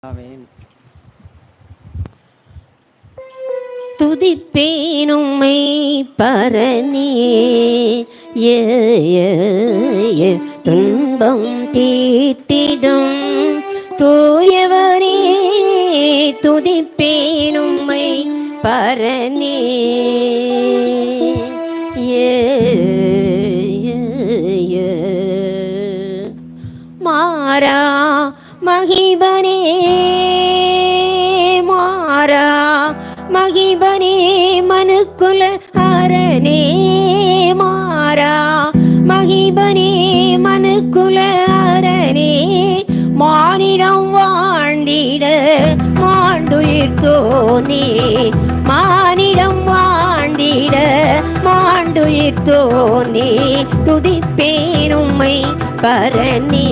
ஆமென். துதிப்பேன் உம்மை பரனே, துன்பம் தீர்த்திடும் தூயவரே. துதிப்பேன் உம்மை பரனே, மாறா மகிபனே, மாறா மகிபனே, மனுக்குல அரனே, மாறா மகிபனே, மனுக்குல அரனே. மானிடம் வாழ்ந்திட மாண்டுயிர்த்தோனே, மானிடம் வாழ்ந்திட மாண்டுயிர்த்தோனே. துதிப்பேன் உம்மை பரனே,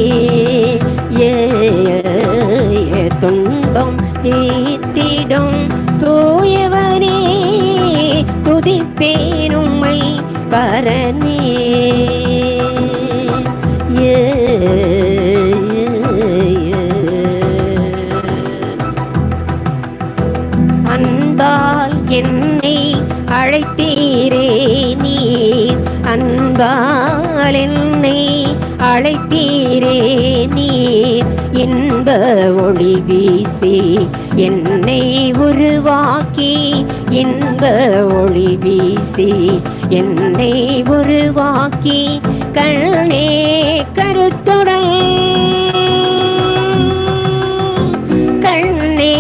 துன்பம் தீர்த்திடும் தூயவனே. துதிப்பேன் உம்மை பரனே, அன்பால் என்னை அழைத்தீரே நீர், அன்பால் என்னை அழைத்தீரே நீர். இன்ப ஒளி வீசி என்னை உருவாக்கி, இன்ப ஒளி வீசி என்னை உருவாக்கி. கண்ணே கருத்துடன், கண்ணே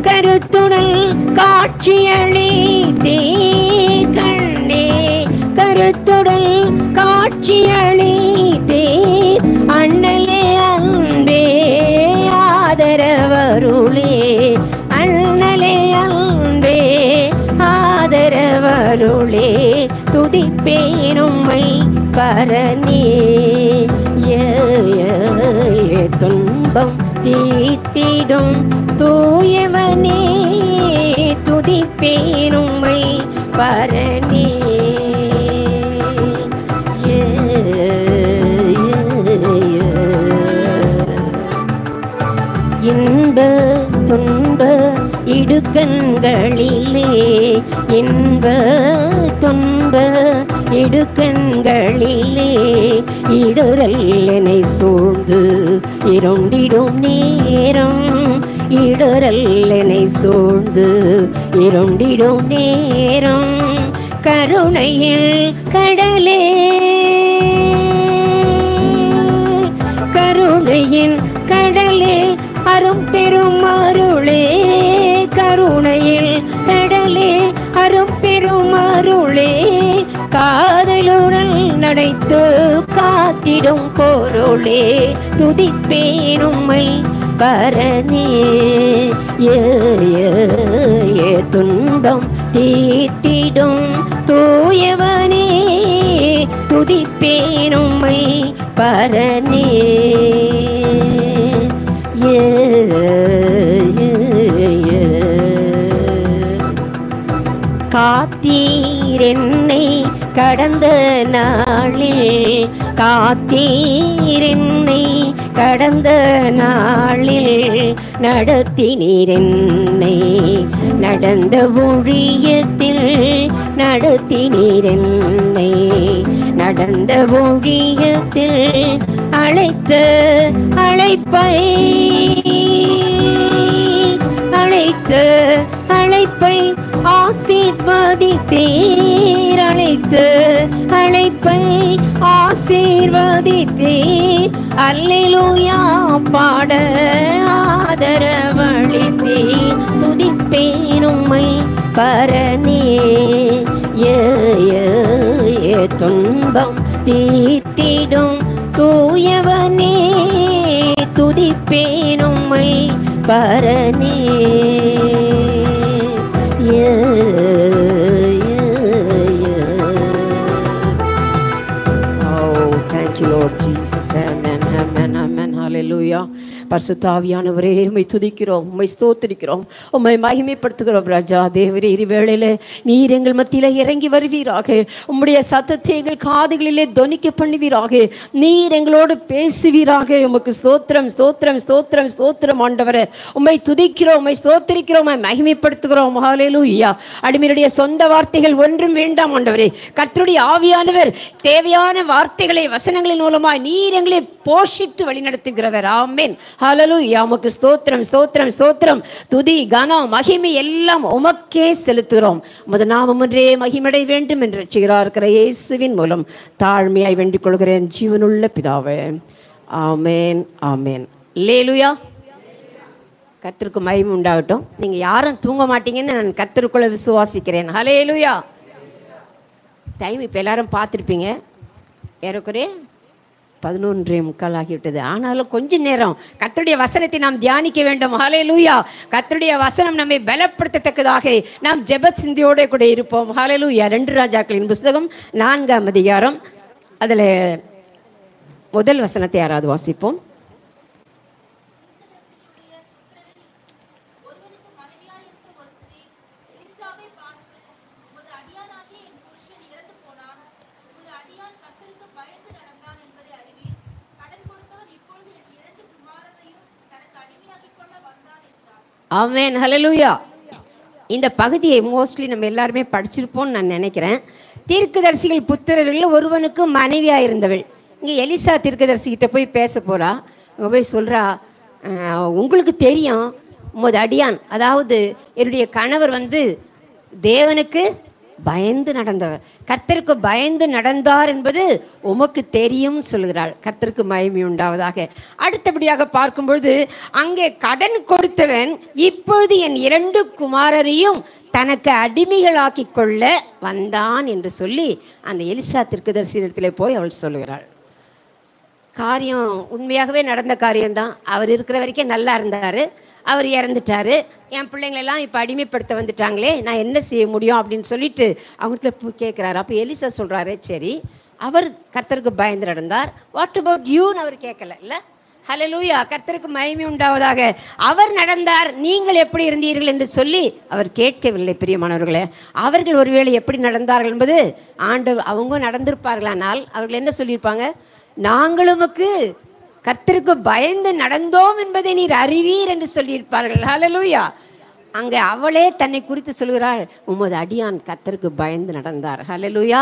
கருத்துடன் காட்சியளித்தீர், கண்ணே கருத்துடன் காட்சியளித்தீர். அண்ணலே அன்பே ஆதரவருளே, அண்ணலே அன்பே ஆதரவருளே. துதிப்பேன் உம்மை பரனே, துன்பம் தீர்த்திடும் தூயவனே. துதிப்பேன் உம்மை பரனே, இன்ப துன்ப இடுக்கண்களிலே, இன்ப துன்ப இடுக்கண்களிலே. இடரல் என்னை சூழ்ந்து இருண்டிடும் நேரம், இடரல் என்னை சூழ்ந்து இருண்டிடும் நேரம். கருணையில் கடலே, கருணையின் கடலே, அரும் பெரும் அருளே, கருணையில் கடலே, அரும் பெரும் அருளே. காதலுடன் நடைத்து காத்திடும் பொருளே. துதிப்பேன் உம்மை பரனே, துன்பம் தீர்த்திடும் தூயவனே. துதிப்பேன் உம்மை பரனே, காத்தீர் என்னை கடந்த நாளில், காத்தீர் என்னை கடந்த நாளில். நடத்தினீர் என்னை நடந்த ஊழியத்தில், நடத்தினீர் என்னை நடந்த ஊழியத்தில். அழைத்த அழைப்பை, அழைத்த அழைப்பை ஆசீர்வதித்தீர், அழைத்த அழைப்பை ஆசீர்வதித்தீர். அல்லேலூயா பாட ஆதரவளித்தீர். துதிப்பேன் உம்மை பரனே, துன்பம் தீர்த்திடும் தூயவனே. துதிப்பேன் உம்மை பரனே, Oh, thank you, Lord Jesus. Amen, amen, amen. Hallelujah. பரிசுத்தாவியானவரே உம்மை துதிக்கிறோம், உம்மை ஸ்தோத்திரிக்கிறோம், உம்மை மகிமைப்படுத்துகிறோம். ராஜா தேவரே, வேளையிலே நீர் எங்கள் மத்தியில இறங்கி வருவீராக. உம்முடைய சத்தத்தை எங்கள் காதுகளிலே தொனிக்க பண்ணுவீராக. நீர் எங்களோடு பேசுவீராக. உமக்கு ஸ்தோத்திரம், ஸ்தோத்திரம், ஸ்தோத்திரம், ஸ்தோத்திரம் ஆண்டவரே. உம்மை துதிக்கிறோம், உம்மை ஸ்தோத்திரிக்கிறோம், உம்மை மகிமைப்படுத்துகிறோம். ஹல்லேலூயா. அடிமையுடைய சொந்த வார்த்தைகள் ஒன்றும் வேண்டாம் ஆண்டவரே. கர்த்தருடைய ஆவியானவர் தேவையான வார்த்தைகளை வசனங்களின் மூலமாய் நீர் எங்களை போஷித்து வழிநடத்துகிறவர். ஆமென். ஹல்லேலூயா. உமக்கு ஸ்தோத்திரம், ஸ்தோத்திரம், ஸ்தோத்திரம். துதி கனம் மகிமை எல்லாம் உமக்கே செலுத்துகிறோம். உமது நாமம் ஒன்றே மகிமடை வேண்டும் என்று ரட்சிகராயிருக்கிற இயேசுவின் மூலம் தாழ்மையாய் வேண்டிக் கொள்கிறேன் ஜீவனுள்ள பிதாவே. ஆமென், ஆமென். அல்லேலூயா. கர்த்தருக்கு மகிமை உண்டாகட்டும். நீங்க யாரும் தூங்க மாட்டீங்கன்னு நான் கர்த்தருக்குள்ள விசுவாசிக்கிறேன். ஹல்லேலூயா. டைம் இப்போ எல்லாரும் பார்த்துருப்பீங்க, ஏறக்குறைய 11:45 ஆகிவிட்டது. ஆனாலும் கொஞ்ச நேரம் கர்த்தருடைய வசனத்தை நாம் தியானிக்க வேண்டும். ஹல்லேலூயா. கர்த்தருடைய வசனம் நம்மை பலப்படுத்தத்தக்கதாக நாம் ஜெப சிந்தையோட கூட இருப்போம். ஹல்லேலூயா. 2 ராஜாக்களின் புஸ்தகம் 4ஆம் அதிகாரம், அதில் முதல் வசனத்தை யாராவது வாசிப்போம். ஆமென். ஹல்லேலூயா. இந்த பகுதியை மோஸ்ட்லி நம்ம எல்லாருமே படிச்சிருப்போம்னு நான் நினைக்கிறேன். தீர்க்கதரிசிகள் புத்திரர்கள் ஒருவனுக்கு மனைவியாக இருந்தவள். இங்கே எலிசா தீர்க்கதரிசிக்கிட்ட போய் பேச போகிறா. அங்கே போய் சொல்கிறா, உங்களுக்கு தெரியும் உமது அடியான், அதாவது என்னுடைய கணவர் தேவனுக்கு பயந்து நடந்தவர், கர்த்தருக்கு பயந்து நடந்தார் என்பது உமக்கு தெரியும் சொல்கிறாள். கர்த்தருக்கு மகிமை உண்டாவதாக. அடுத்தபடியாக பார்க்கும்பொழுது அங்கே கடன் கொடுத்தவன் இப்பொழுது என் 2 குமாரரையும் தனக்கு அடிமைகளாக்கி கொள்ள வந்தான் என்று சொல்லி அந்த எலிசா தீர்க்கதரிசியிடத்திலே போய் அவள் சொல்லுகிறாள். காரியம் உண்மையாகவே நடந்த காரியம்தான். அவர் இருக்கிற வரைக்கும் நல்லா இருந்தார், அவர் இறந்துட்டாரு, என் பிள்ளைங்களெல்லாம் இப்போ அடிமைப்படுத்த வந்துட்டாங்களே, நான் என்ன செய்ய முடியும் அப்படின்னு சொல்லிட்டு அவங்கள்ட்ட கேட்குறாரு. அப்போ எலிசா சொல்கிறாரு, சரி அவர் கர்த்தருக்கு பயந்து நடந்தார், வாட் அபவுட் யூன்னு அவர் கேட்கல இல்லை. ஹல்லேலூயா. கர்த்தருக்கு மகிமை உண்டாவதாக. அவர் நடந்தார், நீங்கள் எப்படி இருந்தீர்கள் என்று சொல்லி அவர் கேட்கவில்லை. பிரியமானவர்களே, அவர்கள் ஒருவேளை எப்படி நடந்தார்கள் என்பது ஆண்டவர், அவங்க நடந்திருப்பார்களானால் அவர்கள் என்ன சொல்லியிருப்பாங்க, நாங்களுமக்கு கர்த்தருக்கு பயந்து நடந்தோம் என்பதை நீர் அறிவீர் என்று சொல்லியிருப்பார்கள். ஹல்லேலூயா. அங்கே அவளே தன்னை குறித்து சொல்கிறாள், உமது அடியான் கர்த்தருக்கு பயந்து நடந்தார். ஹல்லேலூயா.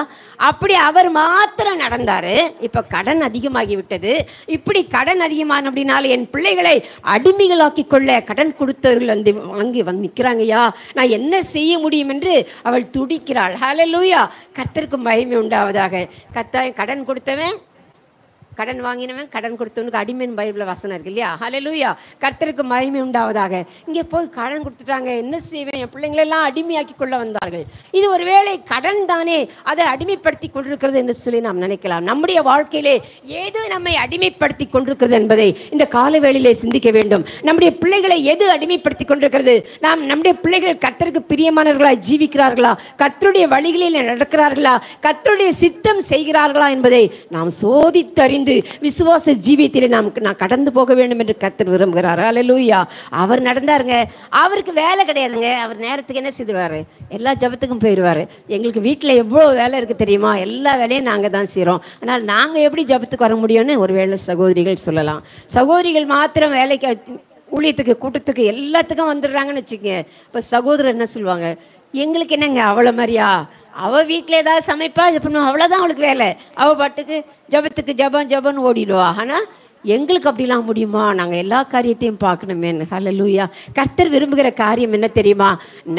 அப்படி அவர் மாத்திரம் நடந்தார். இப்போ கடன் அதிகமாகி விட்டது. இப்படி கடன் அதிகமான அப்படின்னால என் பிள்ளைகளை அடிமைகளாக்கி கொள்ள கடன் கொடுத்தவர்கள் வாங்கி நிற்கிறாங்கய்யா, நான் என்ன செய்ய முடியும் என்று அவள் துடிக்கிறாள். ஹல்லேலூயா. கர்த்தருக்கு மகிமை உண்டாவதாக. கடன் கொடுத்தவன் கடன் வாங்கினவன் கடன் கொடுத்தவனுக்கு அடிமைன்னு பைபிளில் வசனம் இருக்கு இல்லையா. ஹல்லேலூயா. கர்த்தருக்கு மகிமை உண்டாவதாக. இங்கே போய் கடன் கொடுத்துட்டாங்க, என்ன செய்வேன், என் பிள்ளைங்களெல்லாம் அடிமையாக்கி கொள்ள வந்தார்கள். இது ஒருவேளை கடன் தானே அதை அடிமைப்படுத்தி கொண்டிருக்கிறது என்று சொல்லி நாம் நினைக்கலாம். நம்முடைய வாழ்க்கையிலே ஏது நம்மை அடிமைப்படுத்தி கொண்டிருக்கிறது என்பதை இந்த காலவேளையிலே சிந்திக்க வேண்டும். நம்முடைய பிள்ளைகளை எது அடிமைப்படுத்தி கொண்டிருக்கிறது? நம்முடைய பிள்ளைகள் கர்த்தருக்கு பிரியமானவர்களாய் ஜீவிக்கிறார்களா, கர்த்தருடைய வழிகளில் நடக்கிறார்களா, கர்த்தருடைய சித்தம் செய்கிறார்களா என்பதை நாம் சோதித்தறிந்து விசுவாச ஜீவியத்திலே நான் கடந்து போக வேண்டும் என்று கர்த்தர் விரும்புகிறார். ஹல்லேலூயா. அவர் நடந்தாருங்க, அவருக்கு வேலை கிடையாதுங்க, அவர் நேரத்துக்கு என்ன செய்வாரு, எல்லா ஜபத்துக்கும் போயிடுவார். எங்களுக்கு வீட்டில் எவ்வளோ வேலை இருக்குது தெரியுமா, எல்லா வேலையும் நாங்கள் தான் செய்கிறோம், ஆனால் நாங்கள் எப்படி ஜபத்துக்கு வர முடியும்னு ஒருவேளை சகோதரிகள் சொல்லலாம். சகோதரிகள் மாத்திரம் வேலைக்கு ஊழியத்துக்கு கூட்டத்துக்கு எல்லாத்துக்கும் வந்துடுறாங்கன்னு வச்சுக்கோங்க. இப்போ சகோதரர் என்ன சொல்லுவாங்க, எங்களுக்கு என்னங்க அவ்வளோ மாதிரியா, அவள் வீட்டில் ஏதாவது சமைப்பா இது பண்ணுவோம், அவ்வளோதான் அவளுக்கு வேலை, அவள் பாட்டுக்கு ஜபத்துக்கு ஜபம்னு ஓடிடுவா. ஆனால் எங்களுக்கு அப்படிலாம் முடியுமா, நாங்கள் எல்லா காரியத்தையும் பார்க்கணுமே. ஹல்லேலூயா. கர்த்தர் விரும்புகிற காரியம் என்ன தெரியுமா,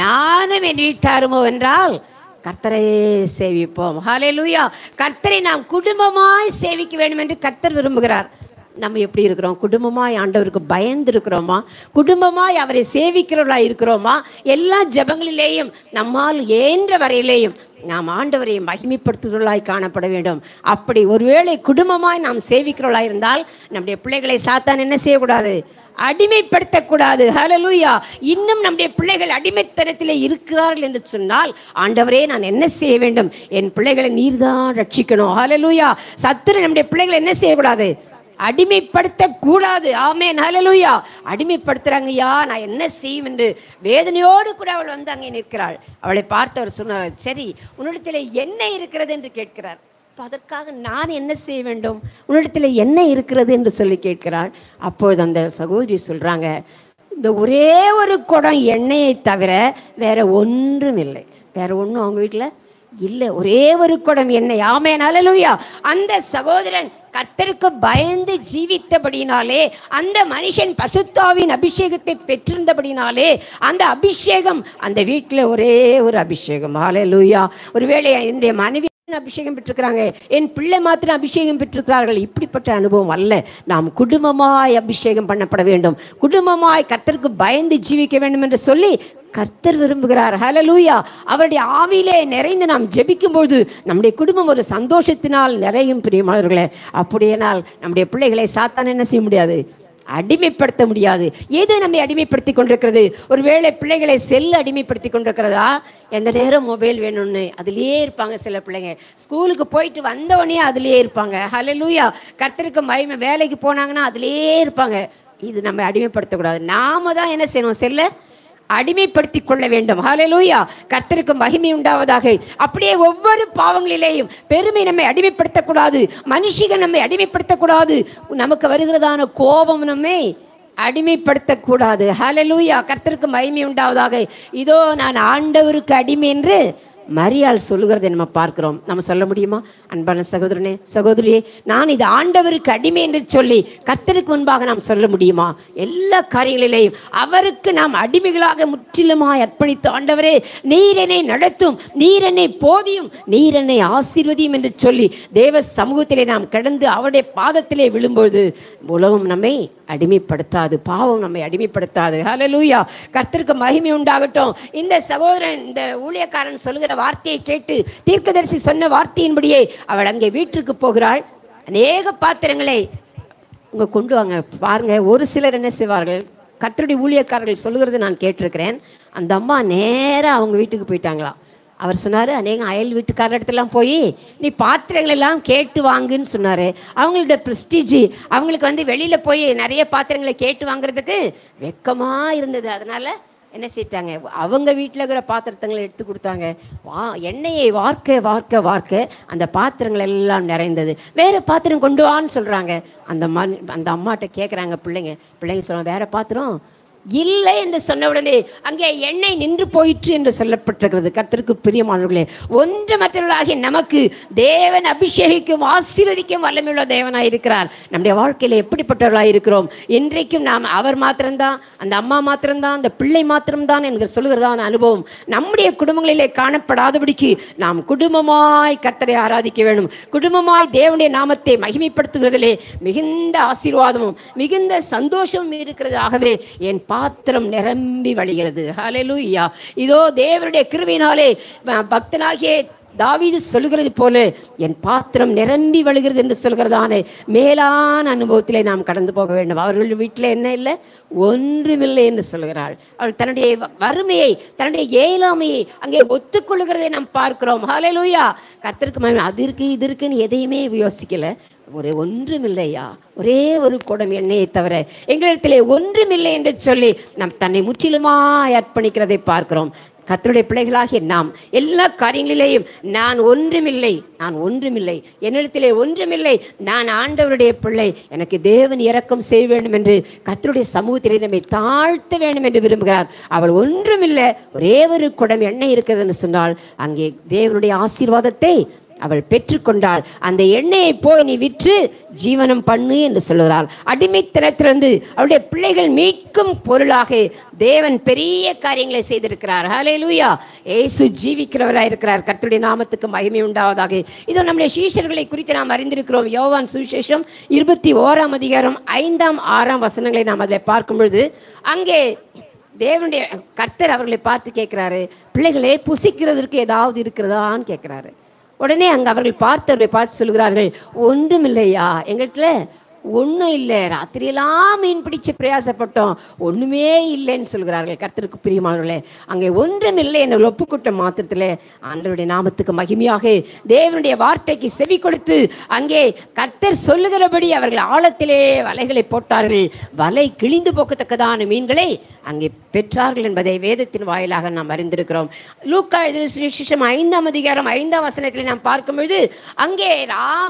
நானும் என் வீட்டாருமோ என்றால் கர்த்தரை சேவிப்போம். ஹல்லேலூயா. கர்த்தரை நாம் குடும்பமாய் சேவிக்க வேண்டும் என்று கர்த்தர் விரும்புகிறார். நம்ம எப்படி இருக்கிறோம், குடும்பமாய் ஆண்டவருக்கு பயந்து இருக்கிறோமா, குடும்பமாய் அவரை சேவிக்கிறவர்களாக இருக்கிறோமா, எல்லா ஜபங்களிலேயும் நம்மால் ஏன்ற வரையிலேயும் நாம் ஆண்டவரை மகிமைப்படுத்துகிறவர்களாய் காணப்பட வேண்டும். அப்படி ஒருவேளை குடும்பமாய் நாம் சேவிக்கிறவர்களாக இருந்தால் நம்முடைய பிள்ளைகளை சாத்தான் என்ன செய்யக்கூடாது, அடிமைப்படுத்தக்கூடாது. ஹல்லேலூயா. இன்னும் நம்முடைய பிள்ளைகள் அடிமைத்தனத்திலே இருக்கிறார்கள் என்று சொன்னால், ஆண்டவரே நான் என்ன செய்ய வேண்டும், என் பிள்ளைகளை நீர்தான் ரட்சிக்கணும். ஹல்லேலூயா. சத்துரு நம்முடைய பிள்ளைகளை என்ன செய்யக்கூடாது, அடிமைப்படுத்த கூடாது. ஆமென், ஹல்லேலூயா. அடிமைப்படுத்துறாங்க ஐயா, நான் என்ன செய்யும் என்று வேதனையோடு கூட அவள் வந்து அங்கே நிற்கிறாள். அவளை பார்த்தவர் சொன்னார், சரி உன்னிடத்தில் என்ன இருக்கிறது என்று கேட்கிறார். அதற்காக நான் என்ன செய்ய வேண்டும், உன்னிடத்தில் என்ன இருக்கிறது என்று சொல்லி கேட்கிறாள். அப்பொழுது அந்த சகோதரி சொல்றாங்க, இந்த ஒரே ஒரு குடம் எண்ணெயை தவிர வேற ஒன்றும் இல்லை. வேற ஒன்றும் அவங்க வீட்டில் இல்லை, ஒரே ஒரு குடம் எண்ணெய். ஆமென், ஹல்லேலூயா. அந்த சகோதரன் கர்த்தருக்கு பயந்து ஜீவித்தபடினாலே, அந்த மனுஷன் பரிசுத்தாவின் அபிஷேகத்தை பெற்றிருந்தபடினாலே, அந்த அபிஷேகம் அந்த வீட்டில் ஒரே ஒரு அபிஷேகம். ஹல்லேலூயா. ஒருவேளை என்னுடைய மனைவி அபிஷேகம் பெற்றிருக்கிறாங்க, என் பிள்ளை மாத்திரம் அபிஷேகம் பெற்றிருக்கிறார்கள், இப்படிப்பட்ட அனுபவம் அல்ல. நாம் குடும்பமாய் அபிஷேகம் பண்ணப்பட வேண்டும், குடும்பமாய் கர்த்தருக்கு பயந்து ஜீவிக்க வேண்டும் என்று சொல்லி கர்த்தர் விரும்புகிறார். ஹல்லேலூயா. அவருடைய ஆவியிலே நிறைந்து நாம் ஜெபிக்கும்போது நம்முடைய குடும்பம் ஒரு சந்தோஷத்தினால் நிறையும். பிரியமானவர்களே, அப்படியானால் நம்முடைய பிள்ளைகளை சாத்தான் என்ன செய்ய முடியாது, அடிமைப்படுத்த முடியாது. எது நம்மை அடிமைப்படுத்தி கொண்டிருக்கிறது? ஒருவேளை பிள்ளைகளை செல் அடிமைப்படுத்தி கொண்டிருக்கிறதா? எந்த நேரம் மொபைல் வேணும்னு அதிலேயே இருப்பாங்க. சில பிள்ளைங்க ஸ்கூலுக்கு போயிட்டு வந்தவொடனே அதிலேயே இருப்பாங்க. ஹல்லேலூயா. கர்த்தருக்கு மகிமை, வேலைக்கு போனாங்கன்னா அதிலேயே இருப்பாங்க. இது நம்ம அடிமைப்படுத்தக்கூடாது. நாம தான் என்ன செய்யணும், செல்ல அடிமைப்படுத்திக் கொள்ள வேண்டும். ஹல்லேலூயா. கர்த்தருக்கு மகிமை உண்டாவதாக. அப்படியே ஒவ்வொரு பாவங்களிலேயும் பெருமை நம்மை அடிமைப்படுத்தக்கூடாது, மனுஷிகள் நம்மை அடிமைப்படுத்தக்கூடாது, நமக்கு வருகிறதான கோபம் நம்மை அடிமைப்படுத்தக்கூடாது. ஹல்லேலூயா. கர்த்தருக்கு மகிமை உண்டாவதாக. இதோ நான் ஆண்டவருக்கு அடிமை என்று மரியாள் சொல்லுகிறதை நம்ம பார்க்கிறோம். நம்ம சொல்ல முடியுமா? அன்பான சகோதரனே, சகோதரியே, நான் இது ஆண்டவருக்கு அடிமை என்று சொல்லி கர்த்தருக்கு முன்பாக நாம் சொல்ல முடியுமா? எல்லா காரியங்களிலேயும் அவருக்கு நாம் அடிமைகளாக முற்றிலுமாய் அர்ப்பணித்து, ஆண்டவரே நீர் என்னை நடத்தும், நீர் என்னை போதியும், நீர் என்னை ஆசீர்வதியும் என்று சொல்லி தேவ சமூகத்திலே நாம் கடந்து அவருடைய பாதத்திலே விழும்போது உலகம் நம்மை அடிமைப்படுத்தாது, பாவம் நம்மை அடிமைப்படுத்தாது. ஹல்லேலூயா. கர்த்தருக்கு மகிமை உண்டாகட்டும். இந்த சகோதரன், இந்த ஊழியக்காரன் சொல்லுகிற வார்த்தையை கேட்டு, தீர்க்கதரிசி சொன்ன வார்த்தையின்படியே அவள் அங்கே வீட்டிற்கு போகிறாள். அநேக பாத்திரங்களை உங்க கொண்டு வாங்க. பாருங்க, ஒரு சிலர் என்ன செய்வார்கள், கர்த்தருடைய ஊழியக்காரர்கள் சொல்லுகிறது நான் கேட்டிருக்கிறேன். அந்த அம்மா நேராக அவங்க வீட்டுக்கு போயிட்டாங்களாம். அவர் சொன்னார், அநேகம் அயல் வீட்டுக்கார இடத்துலாம் போய் நீ பாத்திரங்கள் எல்லாம் கேட்டு வாங்குன்னு சொன்னார். அவங்களோட ப்ரெஸ்டீஜ், அவங்களுக்கு வந்து வெளியில் போய் நிறைய பாத்திரங்களை கேட்டு வாங்குறதுக்கு வெக்கமாக இருந்தது. அதனால் என்ன செய்யிட்டாங்க, அவங்க வீட்டில் இருக்கிற பாத்திரத்தங்களை எடுத்து கொடுத்தாங்க. எண்ணெயை வார்க்க வார்க்க வார்க்க அந்த பாத்திரங்கள் எல்லாம் நிறைந்தது. வேறு பாத்திரம் கொண்டு வான்னு சொல்கிறாங்க. அந்த அம்மாட்ட கேட்குறாங்க பிள்ளைங்க சொல்கிறாங்க, வேறு பாத்திரம் இல்லை என்று சொன்ன உடனே அங்கே எண்ணெய் நின்று போயிற்று என்று சொல்லப்பட்டிருக்கிறது. கர்த்தருக்கு பிரியமானவர்களே, ஒன்று மற்றவர்களாகிய நமக்கு தேவன் அபிஷேகிக்கும் ஆசீர்வதிக்கும் வல்லமையுள்ள தேவனாய் இருக்கிறார். நம்முடைய வாழ்க்கையில் எப்படிப்பட்டவர்களாக இருக்கிறோம்? இன்றைக்கும் நாம் அவர் மாத்திரம்தான், அந்த அம்மா மாத்திரம்தான், அந்த பிள்ளை மாத்திரம்தான் என்று சொல்லுகிறதான அனுபவம் நம்முடைய குடும்பங்களிலே காணப்படாதபடிக்கு நாம் குடும்பமாய் கர்த்தரை ஆராதிக்க வேண்டும். குடும்பமாய் தேவனுடைய நாமத்தை மகிமைப்படுத்துகிறதிலே மிகுந்த ஆசீர்வாதமும் மிகுந்த சந்தோஷமும் இருக்கிறது. ஆகவே என் பாத்திரம் நிரம்பி வழிகிறது. ஹல்லேலூயா. இதோ தேவனுடைய கிருபையினாலே பக்தனாகிய தாவீது சொல்லுகிறது போல என் பாத்திரம் நிரம்பி வழிகிறது என்று சொல்கிறதான மேலான அனுபவத்திலே நாம் கடந்து போக வேண்டும். அவர்கள் வீட்டில் என்ன இல்லை, ஒன்றுமில்லை என்று சொல்கிறாள். அவள் தன்னுடைய வறுமையை, தன்னுடைய இயலாமையை அங்கே ஒத்துக்கொள்ளுகிறதை நாம் பார்க்கிறோம். ஹல்லேலூயா. கர்த்தருக்கு அது இருக்கு இது இருக்குன்னு எதையுமே யோசிக்கல. ஒன்றுமில்லையா, ஒரே ஒரு குடம் எண்ணெயை தவிர எங்களிடத்திலே ஒன்றுமில்லை என்று சொல்லி நாம் தன்னை முற்றிலுமாய் அர்ப்பணிக்கிறதை பார்க்கிறோம். கர்த்தருடைய பிள்ளைகளாகிய நாம் எல்லா காரியங்களிலேயும் நான் ஒன்றுமில்லை, என்னிடத்திலே ஒன்றுமில்லை, நான் ஆண்டவருடைய பிள்ளை, எனக்கு தேவன் இரக்கம் செய்ய வேண்டும் என்று கர்த்தருடைய சமூகத்திலே நம்மை தாழ்த்த வேண்டும் என்று விரும்புகிறார். அவள் ஒன்றுமில்லை, ஒரே ஒரு குடம் எண்ணெய் இருக்கிறது என்று சொன்னால் அங்கே தேவனுடைய ஆசீர்வாதத்தை அவள் பெற்றுக்கொண்டாள். அந்த எண்ணெயை போய் நீ விற்று ஜீவனம் பண்ணு என்று சொல்லுகிறாள். அடிமைத்தனத்திலிருந்து அவருடைய பிள்ளைகள் மீட்கும் பொருளாக தேவன் பெரிய காரியங்களை செய்திருக்கிறார். ஹல்லேலூயா. இயேசு ஜீவிக்கிறவராக இருக்கிறார். கர்த்தருடைய நாமத்துக்கு மகிமை உண்டாவதாக. இதோ நம்முடைய சீஷர்களை குறித்து நாம் அறிந்திருக்கிறோம். யோவான் சுவிசேஷம் 21ஆம் அதிகாரம் 5ஆம் 6ஆம் வசனங்களை நாம் அதில் பார்க்கும் பொழுது அங்கே தேவனுடைய கர்த்தர் அவர்களை பார்த்து கேட்கிறாரு, பிள்ளைகளே புசிக்கிறதற்கு ஏதாவது இருக்கிறதான்னு கேட்கிறாரு. உடனே அங்கே அவர்கள் பார்த்து சொல்லுகிறார்கள், ஒன்றுமில்லையா, எங்கள்கிட்ட ஒன்றும் இல்லை, ராத்திரியெல்லாம் மீன் பிடிச்சு பிரயாசப்பட்டோம், ஒன்றுமே இல்லைன்னு சொல்கிறார்கள். கர்த்தருக்கு பிரியமானவர்களே, அங்கே ஒன்றும் இல்லை என்ற ஒப்புக்கொட்ட மாத்திரத்தில் ஆண்டவருடைய நாமத்துக்கு மகிமையாக தேவனுடைய வார்த்தைக்கு செவி கொடுத்து அங்கே கர்த்தர் சொல்லுகிறபடி அவர்கள் ஆழத்திலே வலைகளை போட்டார்கள். வலை கிழிந்து போக்கத்தக்கதான மீன்களை அங்கே பெற்றார்கள் என்பதை வேதத்தின் வாயிலாக நாம் அறிந்திருக்கிறோம். லூக்கா எழுதின சுவிசேஷம் 5ஆம் அதிகாரம் 5ஆம் வசனத்தில் நாம் பார்க்கும்பொழுது அங்கே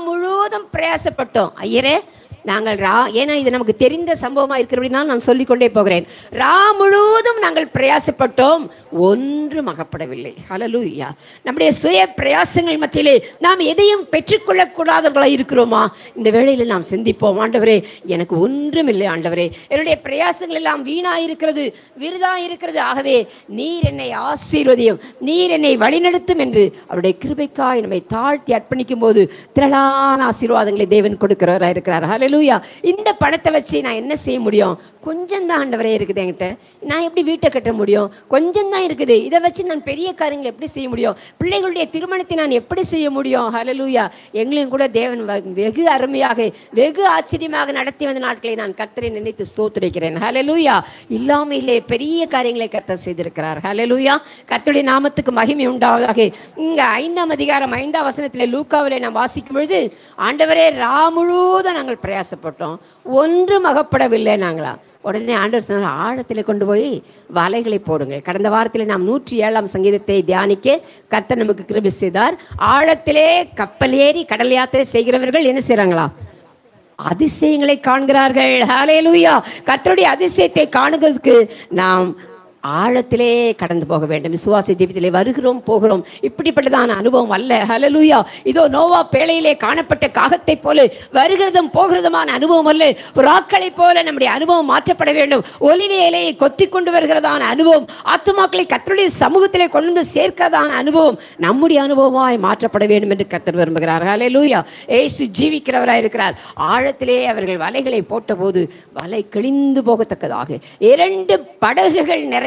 முழுவதும் பிரயாசப்பட்டோம். ஐயரே, நாங்கள் ஏன்னா இது நமக்கு தெரிந்த சம்பவமாக இருக்கிறபடினால் நான் சொல்லிக்கொண்டே போகிறேன். முழுவதும் நாங்கள் பிரயாசப்பட்டோம், ஒன்றும் அகப்படவில்லை. ஹல்லேலூயா. நம்முடைய சுய பிரயாசங்கள் மத்தியிலே நாம் எதையும் பெற்றுக்கொள்ளக்கூடாதவர்களாக இருக்கிறோமா? இந்த வேளையில் நாம் சிந்திப்போம். ஆண்டவரே, எனக்கு ஒன்றும் இல்லை ஆண்டவரே, என்னுடைய பிரயாசங்கள் எல்லாம் வீணாக இருக்கிறது, விருதாக இருக்கிறது. ஆகவே நீர் என்னை ஆசீர்வதியும், நீர் என்னை வழிநடத்தும் என்று அவருடைய கிருபைக்காய் நம்மை தாழ்த்தி அர்ப்பணிக்கும் போது திரளான ஆசீர்வாதங்களை தேவன் கொடுக்கிறவராக இருக்கிறார். ஹல்லேலூயா. இந்த பணத்தை வச்சு நான் என்ன செய்ய முடியும்? கொஞ்சம் தான் ஆண்டவரே இருக்குது என்கிட்ட, நான் எப்படி வீட்டை கட்ட முடியும்? கொஞ்சம் தான் இருக்குது, இதை வச்சு நான் பெரிய காரியங்களை எப்படி செய்ய முடியும்? பிள்ளைகளுடைய திருமணத்தை நான் எப்படி செய்ய முடியும்? ஹல்லேலூயா. எங்களையும் கூட தேவன் வெகு அருமையாக வெகு ஆச்சரியமாக நடத்தி வந்த நாட்களை நான் கர்த்தரை நினைத்து ஸ்தோத்திரிக்கிறேன். ஹல்லேலூயா. இல்லாமலே பெரிய காரியங்களை கர்த்தர் செய்திருக்கிறார். ஹல்லேலூயா. கர்த்தருடைய நாமத்துக்கு மகிமை உண்டாவதாக. இங்கே 5ஆம் அதிகாரம் 5ஆம் வசனத்தில் லூக்காவிலே நாம் வாசிக்கும் பொழுது, ஆண்டவரே, முழுவதும் நாங்கள் பிரயாசப்பட்டோம், ஒன்றும் அகப்படவில்லை நாங்களா. உடனே ஆண்டவர் சொன்னார், ஆழத்தில் கொண்டு போய் வலைகளை போடுங்கள். கடந்த வாரத்தில் நாம் 107ஆம் சங்கீதத்தை தியானிக்க கர்த்தர் நமக்கு கிருபை செய்தார். ஆழத்திலே கப்பல் ஏறி கடல் யாத்திரை செய்கிறவர்கள் என்ன செய்கிறாங்களா? அதிசயங்களை காண்கிறார்கள். ஹல்லேலூயா. கர்த்தருடைய அதிசயத்தை காணுகிறதுக்கு நாம் ஆழத்திலே கடந்து போக வேண்டும். விசுவாச ஜீவிதத்திலே வருகிறோம் போகிறோம், இப்படிப்பட்டதான அனுபவம் அல்ல. ஹல்லேலூயா. இதோ நோவா பேழையிலே காணப்பட்ட காகத்தை போல வருகிறதும் போகிறதுமான அனுபவம் அல்ல. புறாக்களை போல நம்முடைய அனுபவம் மாற்றப்பட வேண்டும். ஒலிவ இலையை கொத்தி கொண்டு வருகிறதான அனுபவம், ஆத்துமாக்களை கர்த்தருடைய சமூகத்திலே கொண்டு வந்து சேர்க்கிறதான அனுபவம் நம்முடைய அனுபவமாய் மாற்றப்பட வேண்டும் என்று கர்த்தர் விரும்புகிறார். ஹல்லேலூயா. இயேசு ஜீவிக்கிறவராய் இருக்கிறார். ஆழத்திலே அவர்கள் வலைகளை போட்டபோது வலை கிழிந்து போகத்தக்கதாக 2 படகுகள் நிறைய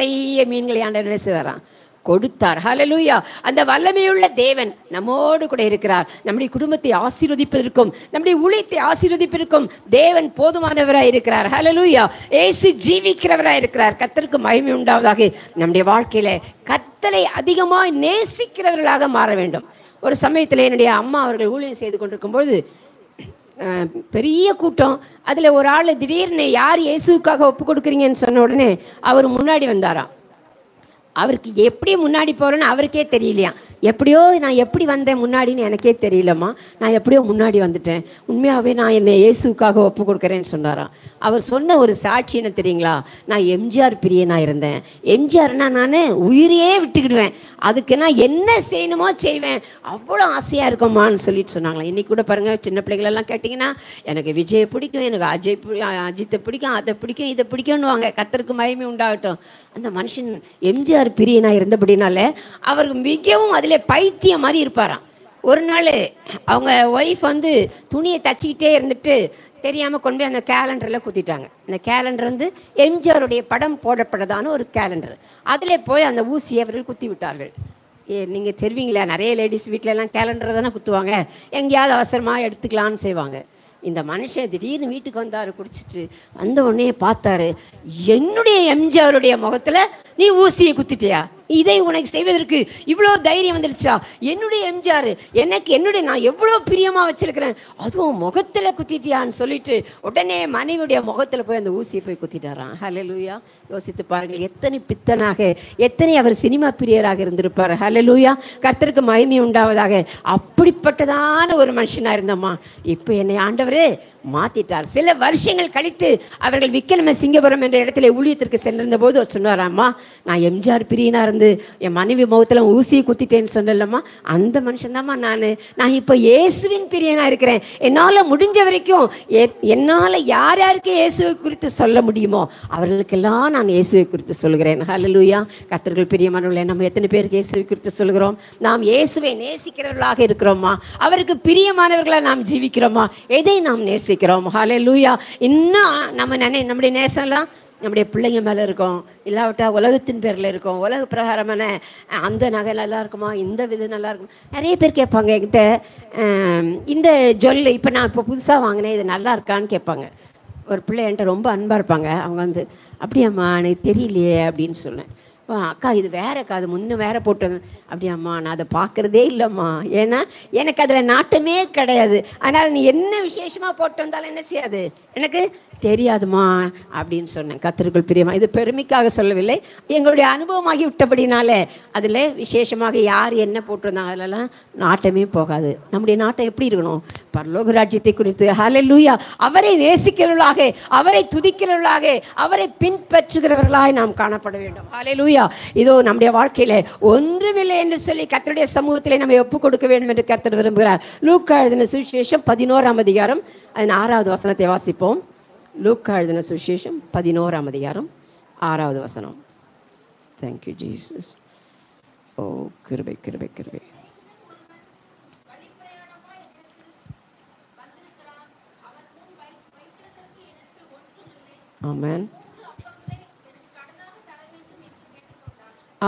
மீன்களை ஆண்டவர் செய்தாராம், கொடுத்தார். ஹல்லேலூயா. அந்த வல்லமையுள்ள தேவன் நம்மோடு கூட இருக்கிறார். நம்முடைய குடும்பத்தை ஆசீர்வதிப்பதற்கும் நம்முடைய ஊழியத்தை ஆசீர்வதிப்பதற்கும் தேவன் போதுமானவராய் இருக்கிறார். ஹல்லேலூயா. இயேசு ஜீவிக்கிறவராய் இருக்கிறார். கர்த்தருக்கு மகிமை உண்டாவதாக. நம்முடைய வாழ்க்கையில கர்த்தரை அதிகமாய் நேசிக்கிறவர்களாக மாற வேண்டும். ஒரு சமயத்தில் என்னுடைய அம்மா அவர்கள் ஊழியம் செய்து கொண்டிருக்கும்போது பெரிய கூட்டம், அதில் ஒரு ஆள் திடீர்னு யார் இயேசுக்காக ஒப்பு கொடுக்குறீங்கன்னு சொன்ன உடனே அவர் முன்னாடி வந்தாராம். அவருக்கு எப்படி முன்னாடி போகிறேன்னு அவருக்கே தெரியலையா. எப்படியோ நான் எப்படி வந்தேன் முன்னாடின்னு எனக்கே தெரியலம்மா, நான் எப்படியோ முன்னாடி வந்துட்டேன், உண்மையாகவே நான் என்னை இயேசுக்காக ஒப்பு கொடுக்குறேன்னு சொன்னாராம். அவர் சொன்ன ஒரு சாட்சி என்ன தெரியுங்களா? நான் எம்ஜிஆர் பிரியனாக இருந்தேன். எம்ஜிஆர்னா நான் உயிரையே விட்டுக்கிடுவேன், அதுக்கு நான் என்ன செய்யணுமோ செய்வேன், அவ்வளோ ஆசையாக இருக்குமான்னு சொல்லிட்டு சொன்னாங்களா. இன்றைக்கி கூட பாருங்கள், சின்ன பிள்ளைகளெல்லாம் கேட்டிங்கன்னா எனக்கு விஜயை பிடிக்கும், எனக்கு அஜித்தை பிடிக்கும், அதை பிடிக்கும், இதை பிடிக்கும்னுவாங்க. கர்த்தருக்கு மகிமை உண்டாகட்டும். அந்த மனுஷன் எம்ஜிஆர் பிரியனாக இருந்தபடினால அவருக்கு மிகவும் அதில் பைத்தியம் மாதிரி இருப்பாராம். ஒரு நாள் அவங்க ஒய்ஃப் வந்து துணியை தச்சிக்கிட்டே இருந்துட்டு தெரியாமல் கொண்டு போய் அந்த கேலண்டரில் குத்திட்டாங்க. அந்த கேலண்டர் வந்து எம்ஜிஆருடைய படம் போடப்பட்டதான ஒரு கேலண்டர். அதில் போய் அந்த ஊசியை அவர்கள் குத்தி விட்டார்கள். நீங்கள் தெரிவிங்களா, நிறைய லேடிஸ் வீட்டிலலாம் கேலண்டரை தானே குத்துவாங்க, எங்கேயாவது அவசரமாக எடுத்துக்கலான்னு செய்வாங்க. இந்த மனுஷன் திடீர்னு வீட்டுக்கு வந்தார், குடிச்சிட்டு வந்த உடனே பார்த்தாரு, என்னுடைய எம்ஜிஆருடைய முகத்தில் நீ ஊசியை குத்திட்டியா? இதை உனக்கு செய்வதற்கு இவ்வளோ தைரியம் வந்துடுச்சா? என்னுடைய எம்ஜிஆர் என்னுடைய நான் எவ்வளோ பிரியமாக வச்சிருக்கிறேன், அதுவும் முகத்தில் குத்திட்டியான்னு சொல்லிட்டு உடனே மனைவியுடைய முகத்தில் போய் அந்த ஊசியை போய் குத்திட்டாராம். ஹல்லேலூயா. யோசித்து பாருங்கள், எத்தனை பித்தனாக, எத்தனை அவர் சினிமா பிரியராக இருந்திருப்பார். ஹல்லேலூயா. கர்த்தருக்கு மகிமை உண்டாவதாக. அப்படிப்பட்டதான ஒரு மனுஷனாக இருந்தம்மா, இப்போ என்னை ஆண்டவரே மாற்றிட்டார். சில வருஷங்கள் கழித்து அவர்கள் விக்கிரம சிங்கபுரம் என்ற இடத்துல ஊழியத்திற்கு சென்றிருந்த போது அவர் சொன்னாராம்மா, நான் எம்ஜிஆர் பிரியனாக இருந்து என் மனைவி முகத்தில் ஊசியை குத்திட்டேன்னு சொன்னலம்மா, அந்த மனுஷன்தாம்மா நான் இப்போ இயேசுவின் பிரியனாக இருக்கிறேன். என்னால் முடிஞ்ச வரைக்கும் என்னால் யார் யாருக்கு இயேசுவை குறித்து சொல்ல முடியுமோ அவர்களுக்கெல்லாம் நான் இயேசுவை குறித்து சொல்கிறேன். ஹல்லேலூயா. கர்த்தர்கள் பிரியமானவர்களே, நம்ம எத்தனை பேருக்கு இயேசுவை குறித்து சொல்கிறோம்? நாம் இயேசுவை நேசிக்கிறவர்களாக இருக்கிறோமா? அவருக்கு பிரியமானவர்களாக நாம் ஜீவிக்கிறோமா? எதை நாம் நேசிக்கிறோம்? ஹல்லேலூயா. இன்னும் நம்முடைய நேசம்லாம் நம்முடைய பிள்ளைங்க மேலே இருக்கும், இல்லாவிட்டா உலகத்தின் பேரில் இருக்கும், உலக பிரகாரமான அந்த நகை நல்லா இருக்குமா, இந்த விது நல்லா இருக்கும். நிறைய பேர் கேட்பாங்க என்கிட்ட, இந்த ஜொல்லு இப்போ நான் இப்போ புதுசாக வாங்கினேன், இது நல்லா இருக்கான்னு கேட்பாங்க. ஒரு பிள்ளை என்கிட்ட ரொம்ப அன்பாக இருப்பாங்க. அவங்க வந்து, அப்படியாம்மா எனக்கு தெரியலையே அப்படின்னு சொன்னேன். அக்கா இது வேறக்கா, அது முன்ன வேற போட்டது. அப்படியாம்மா நான் அதை பார்க்குறதே இல்லைம்மா, ஏன்னா எனக்கு அதில் நாட்டமே கிடையாது. அதனால் நீ என்ன விசேஷமாக போட்டு வந்தாலும் என்ன செய்யாது எனக்கு தெரியாதுமா அப்படின்னு சொன்னேன். கர்த்தருக்குள் பிரியமா, இது பெருமைக்காக சொல்லவில்லை, எங்களுடைய அனுபவமாகி விட்டபடினாலே அதில் விசேஷமாக யார் என்ன போட்டிருந்தாங்க அதிலெல்லாம் நாட்டமே போகாது. நம்முடைய நாட்டம் எப்படி இருக்கணும்? பரலோக ராஜ்யத்தை குறித்து, ஹல்லேலூயா, அவரை நேசிக்கிறவர்களாக, அவரை துதிக்கிறவர்களாக, அவரை பின்பற்றுகிறவர்களாக நாம் காணப்பட வேண்டும். ஹல்லேலூயா. இதோ நம்முடைய வாழ்க்கையில ஒன்றுமில்லை என்று சொல்லி கர்த்தருடைய சமூகத்திலே நம்ம ஒப்புக் கொடுக்க வேண்டும் என்று கர்த்தர் விரும்புகிறார். லூக்கா எழுதின சுவிசேஷம் 11ஆம் அதிகாரம் அதன் 6வது வசனத்தை வாசிப்போம். லூக்கா எழுதின சுவிசேஷம் 11ஆம் அதிகாரம் 6வது வசனம். Thank you Jesus. ஓ கிருபை கிருபை கிருபை. ஆமென்